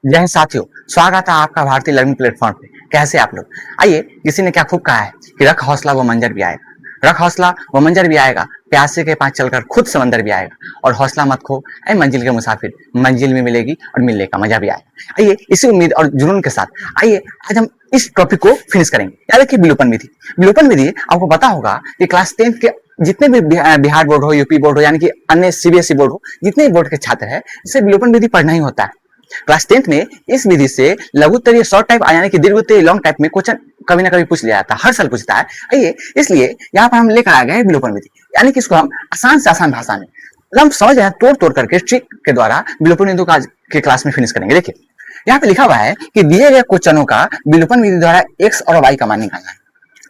जय हिंद साथियों, स्वागत है आपका भारतीय लर्निंग प्लेटफॉर्म पे। कैसे आप लोग? आइए, किसी ने क्या खूब कहा है कि रख हौसला वो मंजर भी आएगा। रख हौसला वो मंजर भी आएगा, प्यासे के पास चलकर खुद समंदर भी आएगा। और हौसला मत खो ऐ मंजिल के मुसाफिर, मंजिल में मिलेगी और मिलने का मजा भी आएगा। आइए, इसी उम्मीद और जुनून के साथ आइए आज हम इस टॉपिक को फिनिश करेंगे। याद रखिए, विलोपन विधि। विलोपन विधि आपको पता होगा कि क्लास 10 के जितने भी बिहार बोर्ड हो, यूपी बोर्ड हो, यानी कि अन्य सीबीएसई बोर्ड हो, जितने भी बोर्ड के छात्र है, इसे विलोपन विधि पढ़ना ही होता है। क्लास 10th में इस विधि से लघु उत्तरीय शॉर्ट टाइप यानी कि दीर्घ उत्तरीय लॉन्ग टाइप में क्वेश्चन कभी ना कभी पूछ लिया जाता है, हर साल पूछता है। आइए, इसलिए यहाँ पर हम लेकर आ गए विलोपन विधि, यानी कि इसको हम आसान से आसान भाषा में हम समझ रहे हैं, तोड़ तोड़ करके ट्रिक के द्वारा विलोपन विधि का आज के क्लास में फिनिश करेंगे। देखिए, यहाँ पे लिखा हुआ है कि दिए गए क्वेश्चनों का विलोपन विधि द्वारा एक्स और वाई का मान निकालना है।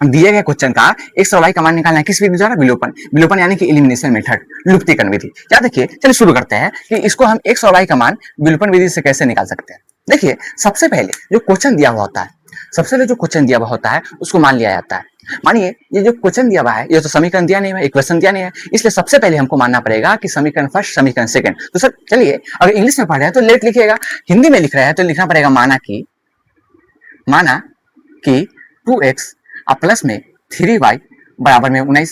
दिए गए क्वेश्चन का एक्स और वाई का मान निकालना है, किस विधि द्वारा? विलोपन। विलोपन यानी कि एलिमिनेशन मेथड, लुप्तीकरण विधि। याद रखिए, चलिए शुरू करते हैं कि इसको हम एक्स और वाई का मान विलोपन विधि से कैसे निकाल सकते हैं। देखिए, सबसे पहले जो क्वेश्चन दिया हुआ होता है, सबसे पहले जो क्वेश्चन दिया हुआ होता है उसको मान लिया जाता है। मानिए, ये जो क्वेश्चन दिया हुआ है, ये तो समीकरण दिया नहीं है, इक्वेशन दिया नहीं है, इसलिए सबसे पहले हमको मानना पड़ेगा कि समीकरण फर्स्ट, समीकरण सेकंड। तो सर चलिए, अगर इंग्लिश में पढ़ रहे हैं तो लेट लिखिएगा, हिंदी में लिख रहे हैं तो लिखना पड़ेगा माना कि 2x और प्लस में 3y बराबर में 19।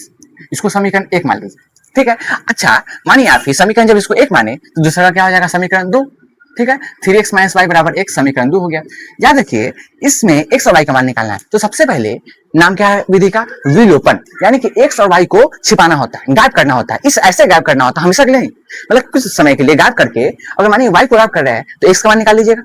इसको समीकरण एक मान लीजिए, ठीक है। अच्छा, मानिए आप ही समीकरण जब इसको एक माने तो दूसरा क्या हो जाएगा? समीकरण 2, ठीक है। 3x माइनस वाई बराबर 1, समीकरण 2 हो गया। याद रखिए, इसमें एक्स और वाई का मान निकालना है, तो सबसे पहले नाम क्या है विधि का? विलोपन, यानी कि एक्स और वाई को छिपाना होता है, गायब करना होता है। इस ऐसे गायब करना होता है, हमेशा के लिए नहीं, मतलब कुछ समय के लिए गायब करके। अगर मानिए वाई को गायब कर रहे हैं तो एक्स का मान निकाल लीजिएगा,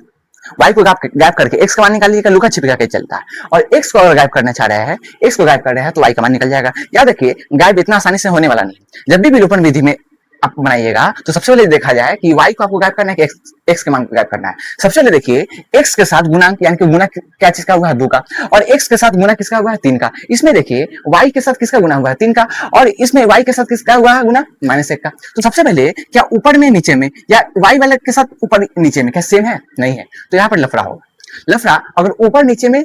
वाई को गायब करके एक्स का मान निकाल लीजिएगा, लुका छिपा के चलता है। और एक्स को अगर गायब करना चाह रहे हैं, एक्स को गायब कर रहे हैं तो वाई का मान निकल जाएगा। याद रखिए, गायब इतना आसानी से होने वाला नहीं। जब भी विलोपन विधि में आप बनाइएगा तो सबसे पहले देखा जाए कि वाई को आपको गायब करना है कि एक्स के मान को गायब करना है। सबसे पहले देखिए, एक्स के साथ गुणांक, यानी कि गुना क्या चीज का हुआ है? 2 का, और एक्स के साथ गुना किसका हुआ है? 3 का। इसमें देखिए, वाई के साथ किसका गुना हुआ है? 3 का, और इसमें वाई के साथ किसका हुआ है गुना? -1 का। तो सबसे पहले क्या ऊपर में नीचे में, या वाई वाले के साथ ऊपर नीचे में क्या सेम है? नहीं है, तो यहाँ पर लफड़ा होगा। लफड़ा अगर ऊपर नीचे में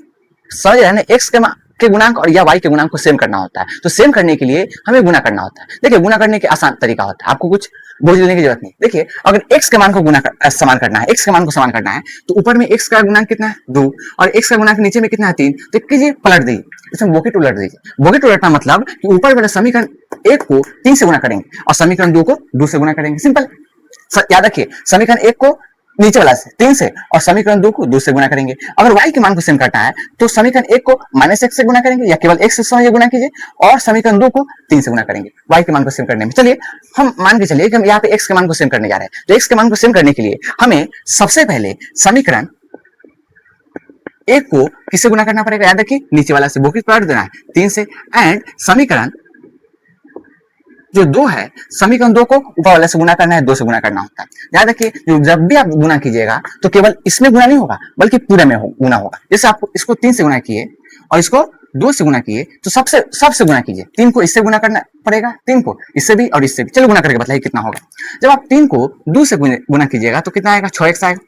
समझ रहे हैं ना, एक्स के गुणांक और या वाई के गुणांक को सेम करना होता है, तो सेम करने के लिए हमें गुना करना होता है। देखिए, गुना करने के आसान तरीका होता है, आपको कुछ बोझ लेने की जरूरत नहीं। देखिए, अगर एक्स के मान को समान करना है, एक्स के मान को समान करना है, तो ऊपर में एक्स का गुणांक कितना है? 2, और एक्स का गुणांक नीचे में कितना है? 3। तो कीजिए, पलट दीजिए, इसमें बोकेट उलट दीजिए। बोकेट उलटना मतलब कि ऊपर वाले समीकरण 1 को 3 से गुना करेंगे और समीकरण 2 को 2 से गुना करेंगे। सिंपल। याद रखिए, समीकरण 1 को नीचे वाला से 3 से और समीकरण 2 को 2 से गुना करेंगे। अगर y के मान को सेम करना है तो समीकरण 1 को -x से गुना करेंगे, या केवल x से समझिए गुना कीजिए, और समीकरण 2 को 3 से गुना करेंगे y के मान को सेम करने में। चलिए, हम मान के चलिए कि हम यहाँ पे x के मान को सेम करने जा रहे हैं। तो x के मान को सेम करने के लिए हमें सबसे पहले समीकरण 1 को किससे गुना करना पड़ेगा? याद रखिए, नीचे वाला से बोकित पलट देना है 3 से, एंड समीकरण जो 2 है, समीकरण 2 को ऊपर वाले से गुना करना है, 2 से गुना करना होता है। याद रखिए, जब भी आप गुना कीजिएगा तो केवल इसमें गुना नहीं होगा बल्कि पूरे में गुना होगा। जैसे आप इसको 3 से गुना किए और इसको 2 से गुना किए, तो सबसे गुना कीजिए। 3 को इससे गुना करना पड़ेगा, 3 को इससे भी और इससे भी। चलो गुना करके बताइए कितना होगा। जब आप 3 को 2 से गुना कीजिएगा तो कितना आएगा? 6x आएगा,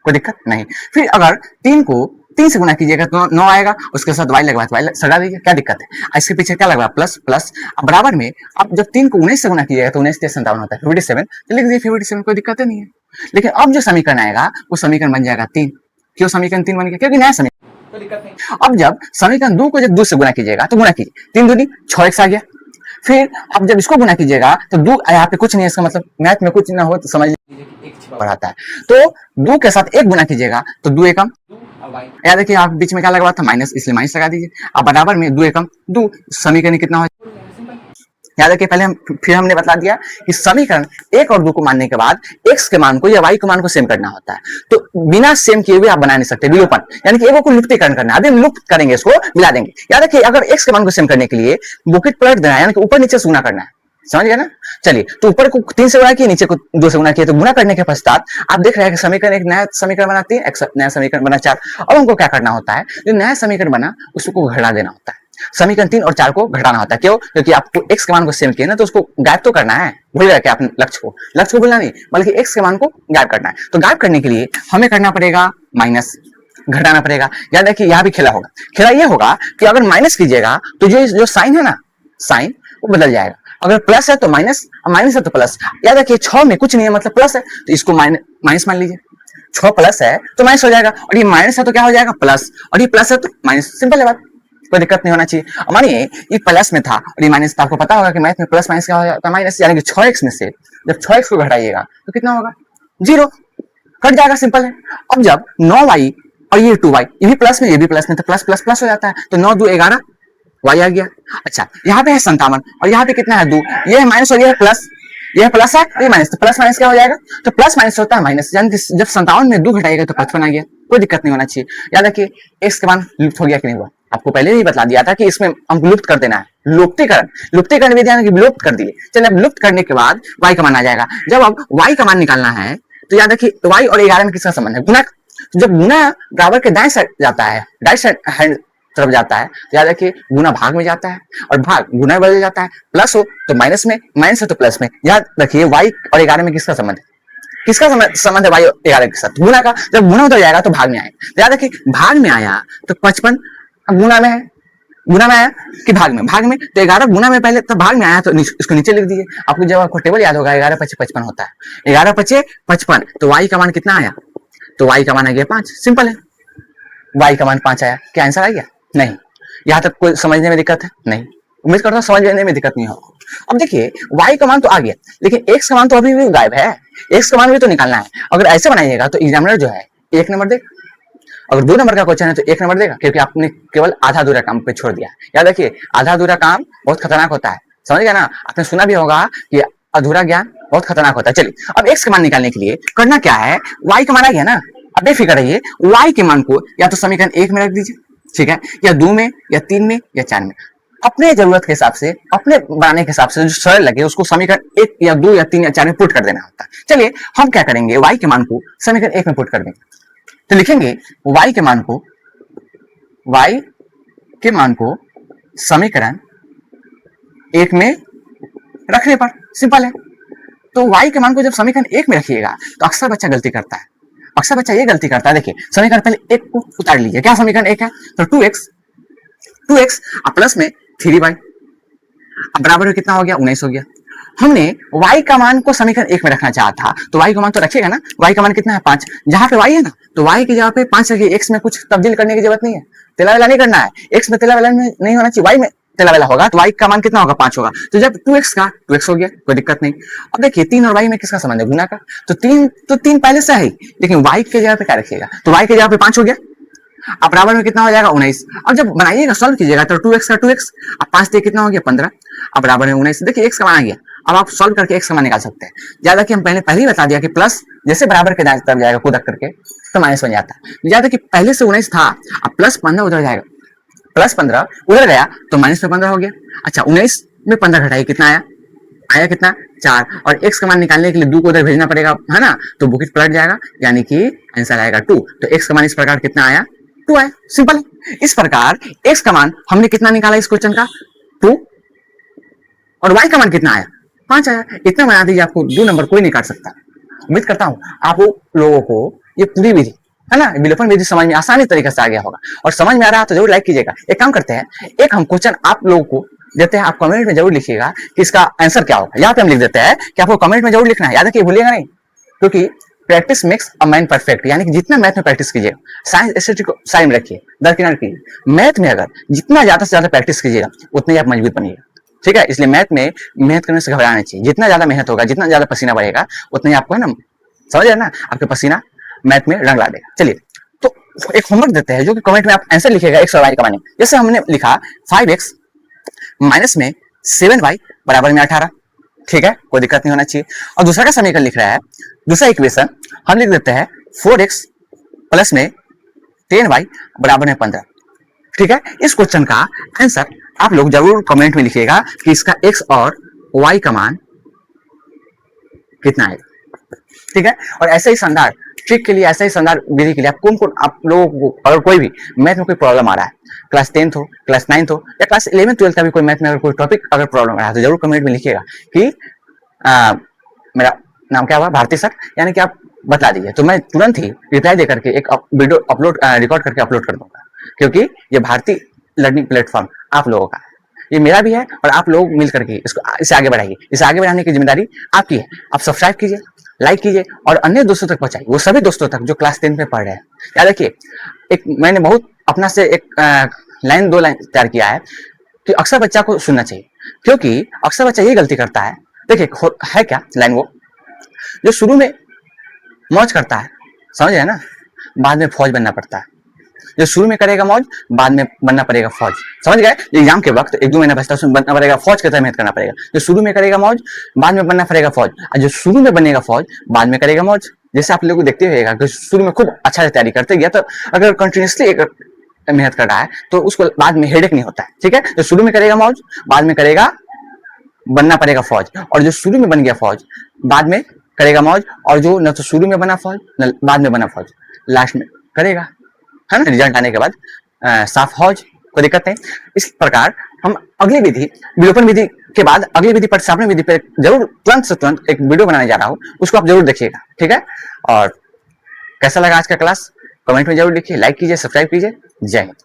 कोई दिक्कत नहीं। फिर अगर 3 को 3 से गुना कीजिएगा तो 9 आएगा, उसके साथ वाई लगवा सजा दीजिए, क्या दिक्कत है? इसके पीछे क्या लगवा? Plus plus. अब बराबर में अब जब 3 को 19 से गुना कीजिएगा तो 19 से 57 होता है, 57, तो लिख दीजिए 57, कोई दिक्कत नहीं है। लेकिन अब जो समीकरण आएगा वो समीकरण बन जाएगा 3। क्यों समीकरण 3 बन गया? क्योंकि नया समीकरण, कोई दिक्कत नहीं। अब जब समीकरण 2 को जब 2 से गुना कीजिएगा तो गुना कीजिए, 3 दूनी 6x आ गया। फिर अब जब इसको गुना कीजिएगा तो 2 यहाँ पे कुछ नहीं है, इसका मतलब मैथ में कुछ ना हो तो समझ लीजिए कि 1 छिपा आता है। तो 2 के साथ 1 गुना कीजिएगा तो 2 एकम, याद रखिए आप बीच में क्या लगा था? माइनस, इसलिए माइनस लगा दीजिए। अब बराबर में 2 एकम 2, समीकरण कितना हो? याद रखिए, पहले फिर हमने बता दिया कि समीकरण 1 और 2 को मानने के बाद x के मान को या y के मान को सेम करना होता है। तो बिना सेम किए हुए आप बना नहीं सकते विलोपन, यानी कि एक को लुप्तीकरण करना है। अभी हम लुप्त करेंगे, इसको मिला देंगे। याद रखिए, अगर x के मान को सेम करने के लिए बुकेट पलट देना है, यानी कि ऊपर नीचे से गुना करना है। समझ गया ना? चलिए, तो ऊपर को 3 से गुना किया, नीचे को 2 से गुना किया, तो गुना करने के पश्चात आप देख रहे हैं कि समीकरण एक नया समीकरण बनाती है, एक नया समीकरण बना 4। अब हमको क्या करना होता है? जो नया समीकरण बना उसको घटा देना होता है। समीकरण 3 और 4 को घटाना होता है। क्यों? क्योंकि आपको x के मान को सेम किया ना, तो उसको गायब तो करना है। भूल गए क्या अपने लक्ष्य को भूलना नहीं, बल्कि x के मान को गायब करना है। तो गायब करने के लिए हमें करना पड़ेगा माइनस, घटाना पड़ेगा। याद रखिए, यहाँ भी खेला होगा। खेला ये होगा कि अगर माइनस कीजिएगा तो जो साइन है ना, साइन वो बदल जाएगा। अगर प्लस है तो माइनस, माइनस है तो प्लस। याद रखिए, 6 में कुछ नहीं है मतलब प्लस है, तो इसको माइनस मान लीजिए। 6 प्लस है तो माइनस हो जाएगा, और ये माइनस है तो क्या हो जाएगा प्लस, और ये प्लस है तो माइनस, सिंपल है बात, कोई दिक्कत नहीं होना चाहिए। अब मानिए ये प्लस में था और ये माइनस था, आपको पता होगा कि मैथ में प्लस माइनस क्या हो जाता है माइनस, यानी कि 6x में से जब 6x को घटाइएगा तो कितना होगा 0, कट जाएगा, सिंपल है। अब जब 9y और ये 2y, ये भी प्लस में ये भी प्लस में, तो प्लस प्लस प्लस हो जाता है, तो 9 2 11 y आ गया। अच्छा यहाँ पे है 57 और यहाँ पे कितना है 2, ये है माइनस और ये है प्लस, ये प्लस है ये माइनस, तो प्लस माइनस क्या हो जाएगा, तो प्लस माइनस होता है माइनस, यानी कि जब 57 में 2 घटाएगा तो 55 आ गया, कोई दिक्कत नहीं होना चाहिए। याद रखिए x के मान लुप्त हो गया कि नहीं हुआ, आपको पहले ही बता दिया था कि इसमें हमको लुप्त कर देना है, लुप्तीकरण, लुप्तीकरण विधि यानी कि विलुप्त कर दिए। चलिए अब लुप्त करने के बाद y का मान आ जाएगा। जब अब y का मान निकालना है तो याद रखिए y और 11 में किसका संबंध है, गुना। तो जब गुना बराबर के दाएं साइड जाता है, राइट साइड तरफ जाता है, तो याद रखिए गुना भाग में जाता है और भाग गुना बदल जाता है, प्लस हो तो माइनस में, माइनस हो तो प्लस में। याद रखिए y और 11 में किसका संबंध है, किसका संबंध है y और 11 के साथ, गुना का। जब गुना उधर जाएगा तो भाग में आएगा, तो याद रखिए भाग में आया तो 55 गुना में है, गुना में आया कि भाग में, भाग में तो 11 गुना में पहले तो भाग में आया, तो इसको नीचे लिख दीजिए। आपको जब आपको टेबल याद होगा 11 5 55 होता है, 11 5 55, तो y का मान कितना आया, तो y का मान आ गया 5, सिंपल है, y का मान 5 आया, क्या आंसर आ गया, नहीं। यहाँ तक कोई समझने में दिक्कत है, नहीं, उम्मीद करता हूँ समझने में दिक्कत नहीं हो। अब देखिए y का मान तो आ गया, लेकिन x का मान तो अभी भी गायब है, x का मान भी तो निकालना है। अगर ऐसे बनाइएगा तो एग्जामिनर जो है 1 नंबर देगा, अगर 2 नंबर का क्वेश्चन है तो 1 नंबर देगा, क्योंकि आपने केवल आधा अधूरा काम पे छोड़ दिया। याद रखिए आधा अधूरा काम बहुत खतरनाक होता है, समझ गया ना, आपने सुना भी होगा कि अधूरा ज्ञान बहुत खतरनाक होता है। चलिए अब x का मान निकालने के लिए करना क्या है, y का मान आ गया ना, अब बेफिक्र रहिए y के मान को या तो समीकरण 1 में रख दीजिए, ठीक है, या 2 में या 3 में या 4 में, अपने जरूरत के हिसाब से, अपने बनाने के हिसाब से जो सरल लगे उसको समीकरण 1 या 2 या 3 या 4 में पुट कर देना होता है। चलिए हम क्या करेंगे, y के मान को समीकरण 1 में पुट कर देंगे, तो लिखेंगे y के मान को समीकरण 1 में रखने पर, सिंपल है। तो y के मान को जब समीकरण 1 में रखिएगा तो अक्सर बच्चा गलती करता है, अक्सर बच्चा ये गलती करता है। देखिए समीकरण पहले 1 को उतार लीजिए, क्या समीकरण 1 है, तो 2x प्लस में 3y, अब बराबर में कितना हो गया 19 हो गया। हमने y का मान को समीकरण 1 में रखना चाहा था, तो y का मान तो रखिएगा ना, y का मान कितना है 5, जहां पे y है ना तो y की जगह पे 5 रखिए, x में कुछ तब्दील करने की जरूरत नहीं है, तेला वेला नहीं करना है, x में तेला वेला नहीं होना चाहिए, y में तेला वेला होगा तो y का मान कितना होगा 5 होगा। तो जब 2x का 2x हो गया, कोई दिक्कत नहीं। अब देखिए 3 और y में किसका संबंध है, गुना का, तो 3 पहले से है, लेकिन y के जगह पे क्या रखिएगा, तो y के जगह पे 5 हो गया, अब बराबर में कितना हो जाएगा 19। अब जब बनाइएगा सॉल्व कीजिएगा तो 2x का 2x, अब 5 से कितना हो गया 15, अब बराबर में 19। देखिए x का मान आ गया, अब आप सॉल्व करके x का मान निकाल सकते हैं। ज्यादा कि हम पहले ही बता दिया कि प्लस जैसे बराबर के दाएं तरफ जाएगा कूदक करके तो माइनस बन जाता है। ज्यादा कि पहले से 19 था, अब प्लस 15 उधर जाएगा, प्लस 15 उधर गया तो माइनस में 15 हो गया। अच्छा 19 में 15 घटाइए, कितना आया, आया कितना 4, और x का मान निकालने के लिए 2 को उधर भेजना पड़ेगा, है ना, तो बुकिट पलट जाएगा, यानी कि आंसर आएगा 2। तो x का मान इस प्रकार कितना आया 2 है, सिंपल है। इस प्रकार x का मान हमने कितना निकाला इस क्वेश्चन का 2, और y का मान कितना आया 5 आया। इतना बना दीजिए, आपको 2 नंबर कोई नहीं काट सकता। उम्मीद करता हूँ आप लोगों को ये पूरी विधि है ना, विलोपन विधि समझ में आसानी तरीके से आ गया होगा, और समझ में आ रहा है तो जरूर लाइक कीजिएगा। एक काम करते हैं, एक हम क्वेश्चन आप लोगों को देते हैं, आप कमेंट में जरूर लिखिएगा कि इसका आंसर क्या होगा। यहाँ पे हम लिख देते हैं कि आपको कमेंट में जरूर लिखना है, याद रखिए भूलिएगा नहीं, क्योंकि practice makes a man perfect, यानी कि जितना मैथ में प्रैक्टिस कीजिएगा, साइंस एसएसटी को साइड में रखिए, दरकिनार कीजिए। मैथ में अगर जितना ज्यादा से ज्यादा प्रैक्टिस कीजिएगा उतने ही आप मजबूत बनिएगा, ठीक है। इसलिए मैथ में मेहनत करने से घबराना चाहिए, जितना ज्यादा मेहनत होगा, जितना ज्यादा पसीना बढ़ेगा, उतना ही आपको है ना, समझ रहे ना, आपके पसीना मैथ में रंग ला देगा। चलिए तो एक होमवर्क देते हैं, जो कि कमेंट में आप आंसर लिखिएगा x और y का मान। जैसे हमने लिखा 5x माइनस में 7y बराबर में 18, ठीक है, कोई दिक्कत नहीं होना चाहिए। और दूसरा का समीकरण लिख रहा है, दूसरा इक्वेशन हम लिख देते हैं 4x प्लस में 10y बराबर में 15, ठीक है। इस क्वेश्चन का आंसर आप लोग जरूर कमेंट में लिखिएगा कि इसका x और y का मान कितना आएगा, ठीक है। और ऐसे ही शानदार ट्रिक के लिए, ऐसे ही शानदार विधि के लिए आप कौन आप लोगों को, अगर कोई भी मैथ में कोई प्रॉब्लम आ रहा है, क्लास 10th हो, क्लास 9th हो, या क्लास 11th 12th का भी कोई मैथ में अगर कोई टॉपिक अगर प्रॉब्लम आ रहा है तो जरूर कमेंट में लिखिएगा कि मेरा नाम क्या हुआ, भारती सर, यानी कि आप बता दीजिए, तो मैं तुरंत ही रिप्लाई दे करके एक वीडियो अपलोड रिकॉर्ड करके अपलोड कर दूंगा, क्योंकि ये भारती लर्निंग प्लेटफॉर्म आप लोगों का है, ये मेरा भी है, और आप लोग मिल करके इसको इसे आगे बढ़ाइए। इसे आगे बढ़ाने की जिम्मेदारी आपकी है। आप सब्सक्राइब कीजिए, लाइक कीजिए और अन्य दोस्तों तक पहुंचाइए, वो सभी दोस्तों तक जो क्लास 10 में पढ़ रहे हैं। याद रखिए, एक मैंने बहुत अपना से एक लाइन 2 लाइन तैयार किया है कि अक्सर बच्चा को सुनना चाहिए, क्योंकि अक्सर बच्चा ये गलती करता है। देखिए है क्या लाइन, वो जो शुरू में मौज करता है, समझ रहे ना, बाद में फौज बनना पड़ता है। जो शुरू में करेगा मौज, बाद में बनना पड़ेगा फौज, समझ गए। एग्जाम के वक्त 1-2 महीना बचता है, उसमें बनना पड़ेगा फौज की तरह मेहनत करना पड़ेगा। जो शुरू में करेगा मौज, बाद में बनना पड़ेगा फौज, और जो शुरू में बनेगा फौज, बाद में करेगा मौज। जैसे आप लोग को देखते हुएगा कि शुरू में खूब अच्छा से तैयारी करते गया, तो अगर कंटिन्यूसली एक मेहनत कर रहा है तो उसको बाद में हेडेक नहीं होता है, ठीक है। जो शुरू में करेगा मौज, बाद में करेगा बनना पड़ेगा फौज, और जो शुरू में बन गया फौज, बाद में करेगा मौज, और जो न तो शुरू में बना फौज न बाद में बना फौज, लास्ट में करेगा, है ना, रिजल्ट आने के बाद साफ फौज, कोई दिक्कत नहीं। इस प्रकार हम अगली विधि, विलोपन विधि के बाद अगली विधि प्रतिस्थापन विधि पे जरूर तुरंत से तुरंत एक वीडियो बनाने जा रहा हूँ, उसको आप जरूर देखिएगा, ठीक है। और कैसा लगा आज का क्लास कमेंट में जरूर लिखिए, लाइक कीजिए, सब्सक्राइब कीजिए। जय हिंद।